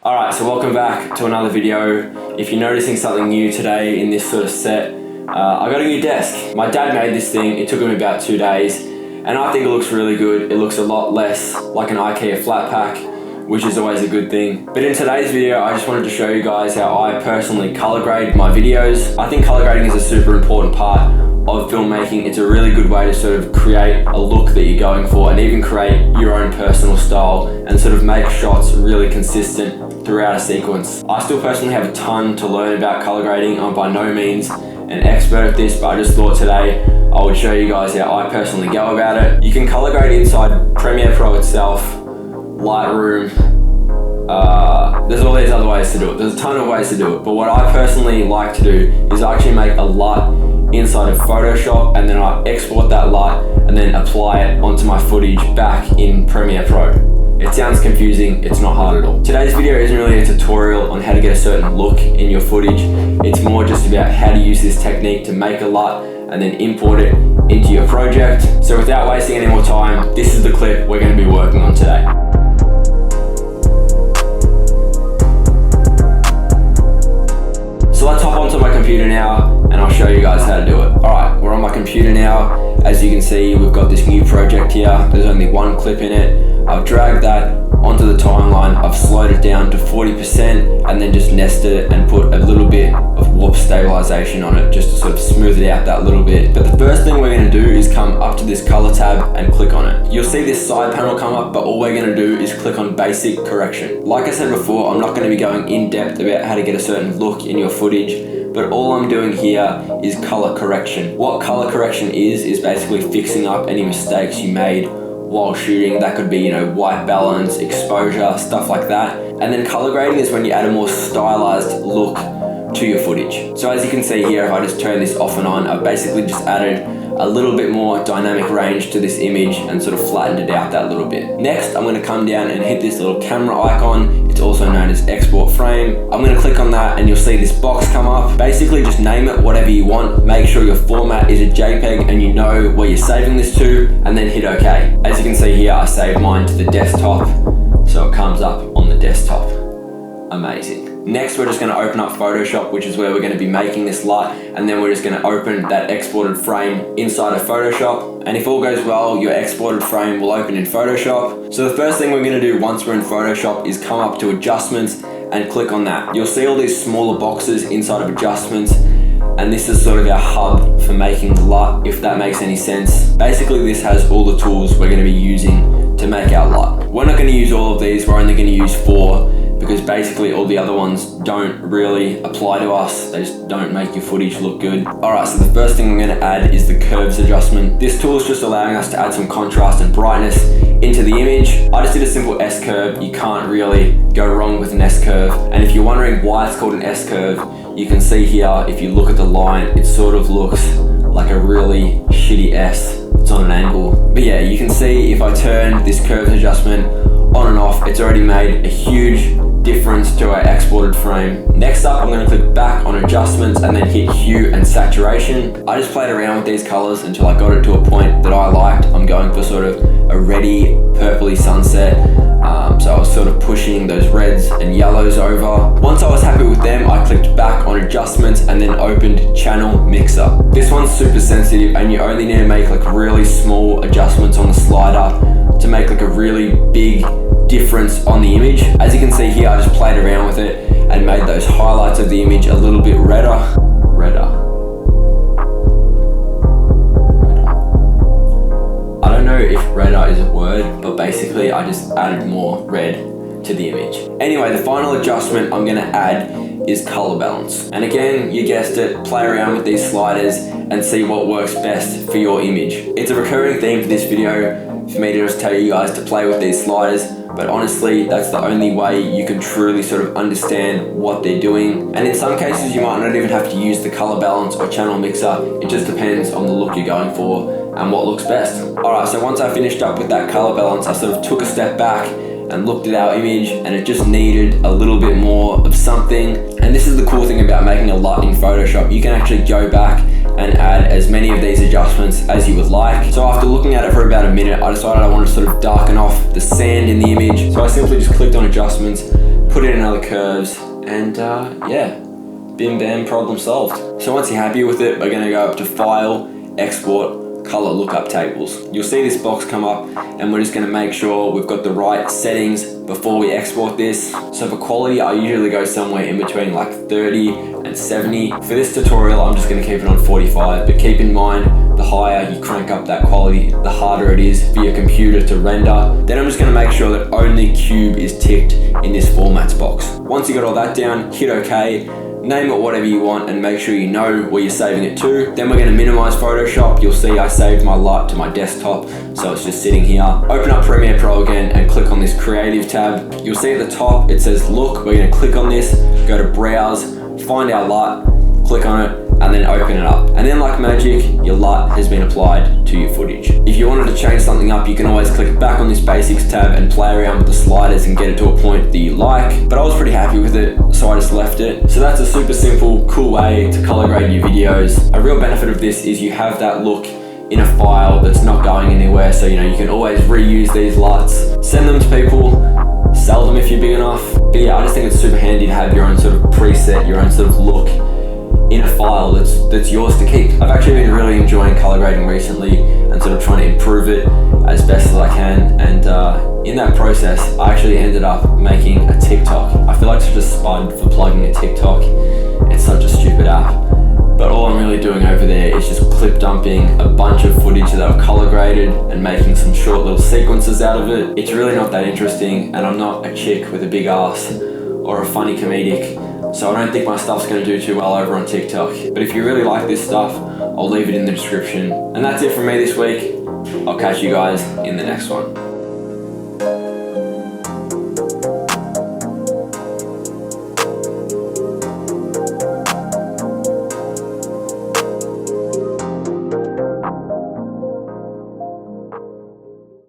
Alright, so welcome back to another video. If you're noticing something new today in this sort of set, I got a new desk. My dad made this thing, it took him about 2 days, and I think it looks really good. It looks a lot less like an IKEA flat pack, which is always a good thing. But in today's video, I just wanted to show you guys how I personally color grade my videos. I think color grading is a super important part of filmmaking. It's a really good way to sort of create a look that you're going for and even create your own personal style and sort of make shots really consistent throughout a sequence. I still personally have a ton to learn about color grading. I'm by no means an expert at this, but I just thought today I would show you guys how I personally go about it. You can color grade inside Premiere Pro itself, Lightroom, there's all these other ways to do it. There's a ton of ways to do it, but what I personally like to do is I actually make a LUT inside of Photoshop, and then I export that LUT and then apply it onto my footage back in Premiere Pro. It sounds confusing, it's not hard at all. Today's video isn't really a tutorial on how to get a certain look in your footage. It's more just about how to use this technique to make a LUT and then import it into your project. So without wasting any more time, this is the clip we're going to be working on today. So let's hop onto my computer now and I'll show you guys how to do it. Alright, we're on my computer now. As you can see, we've got this new project here. There's only one clip in it. I've dragged that onto the timeline. I've slowed it down to 40% and then just nested it and put a little bit of warp stabilization on it just to sort of smooth it out that little bit. But the first thing we're going to do is come up to this color tab and click on it. You'll see this side panel come up, but all we're going to do is click on basic correction. Like I said before, I'm not going to be going in depth about how to get a certain look in your footage, but all I'm doing here is color correction. What color correction is basically fixing up any mistakes you made while shooting. That could be, white balance, exposure, stuff like that. And then color grading is when you add a more stylized look to your footage. So as you can see here, if I just turn this off and on, I've basically just added a little bit more dynamic range to this image and sort of flattened it out that little bit. Next, I'm going to come down and hit this little camera icon. It's also known as export frame. I'm going to click on that and you'll see this box come up. Basically just name it whatever you want. Make sure your format is a JPEG and you know where you're saving this to, and then hit OK. As you can see here, I saved mine to the desktop, so it comes up on the desktop. Amazing. Next, we're just going to open up Photoshop, which is where we're going to be making this LUT, and then we're just going to open that exported frame inside of Photoshop. And if all goes well, your exported frame will open in Photoshop. So the first thing we're going to do once we're in Photoshop is come up to adjustments and click on that. You'll see all these smaller boxes inside of adjustments, and this is sort of our hub for making the LUT, if that makes any sense. Basically, this has all the tools we're going to be using to make our LUT. We're not going to use all of these, we're only going to use 4, because basically all the other ones don't really apply to us. They just don't make your footage look good. Alright, so the first thing I'm going to add is the curves adjustment. This tool is just allowing us to add some contrast and brightness into the image. I just did a simple S curve. You can't really go wrong with an S curve. And if you're wondering why it's called an S curve, you can see here, if you look at the line, it sort of looks like a really shitty S. It's on an angle. But yeah, you can see if I turn this curves adjustment on and off, it's already made a huge difference to our exported frame. Next up, I'm going to click back on adjustments and then hit hue and saturation. I just played around with these colors until I got it to a point that I liked. I'm going for sort of a reddy, purpley sunset. So I was sort of pushing those reds and yellows over. Once I was happy with them, I clicked back on adjustments and then opened channel mixer. This one's super sensitive and you only need to make like really small adjustments on the slider to make like a really big difference on the image. As you can see here, I just played around with it and made those highlights of the image a little bit redder. I don't know if redder is a word, but basically I just added more red to the image. Anyway, the final adjustment I'm gonna add is color balance. And again, you guessed it, play around with these sliders and see what works best for your image. It's a recurring theme for this video for me to just tell you guys to play with these sliders, but honestly, that's the only way you can truly sort of understand what they're doing. And in some cases, you might not even have to use the color balance or channel mixer. It just depends on the look you're going for and what looks best. Alright, so once I finished up with that color balance, I sort of took a step back and looked at our image, and it just needed a little bit more of something. And this is the cool thing about making a LUT in Photoshop. You can actually go back and add as many of these adjustments as you would like. So after looking at it for about a minute, I decided I wanted to sort of darken off the sand in the image. So I simply just clicked on adjustments, put in other curves, and yeah, bim bam, problem solved. So once you're happy with it, we're gonna go up to File, Export, Color Lookup Tables. You'll see this box come up, and we're just gonna make sure we've got the right settings before we export this. So for quality, I usually go somewhere in between like 30 and 70. For this tutorial, I'm just gonna keep it on 45, but keep in mind, the higher you crank up that quality, the harder it is for your computer to render. Then I'm just gonna make sure that only cube is ticked in this formats box. Once you got all that down, hit OK. Name it whatever you want and make sure you know where you're saving it to. Then we're going to minimize Photoshop. You'll see I saved my LUT to my desktop, so it's just sitting here. Open up Premiere Pro again and click on this Creative tab. You'll see at the top it says Look. We're going to click on this, go to Browse, find our LUT, click on it, and then open it up. And then like magic, your LUT has been applied to your footage. If you wanted to change something up, you can always click back on this Basics tab and play around with the sliders and get it to a point that you like. But I was pretty happy with it, so I just left it. So that's a super simple, cool way to color grade your videos. A real benefit of this is you have that look in a file that's not going anywhere, so you know you can always reuse these LUTs, send them to people, sell them if you're big enough. But yeah, I just think it's super handy to have your own sort of preset, your own sort of look in a file that's yours to keep. I've actually been really enjoying color grading recently and sort of trying to improve it as best as I can, and in that process I actually ended up making a TikTok. I feel like such a spud for plugging a TikTok. It's such a stupid app, but all I'm really doing over there is just clip dumping a bunch of footage that I've color graded and making some short little sequences out of it. It's really not that interesting, and I'm not a chick with a big ass or a funny comedic, so I don't think my stuff's going to do too well over on TikTok. But if you really like this stuff, I'll leave it in the description. And that's it from me this week. I'll catch you guys in the next one.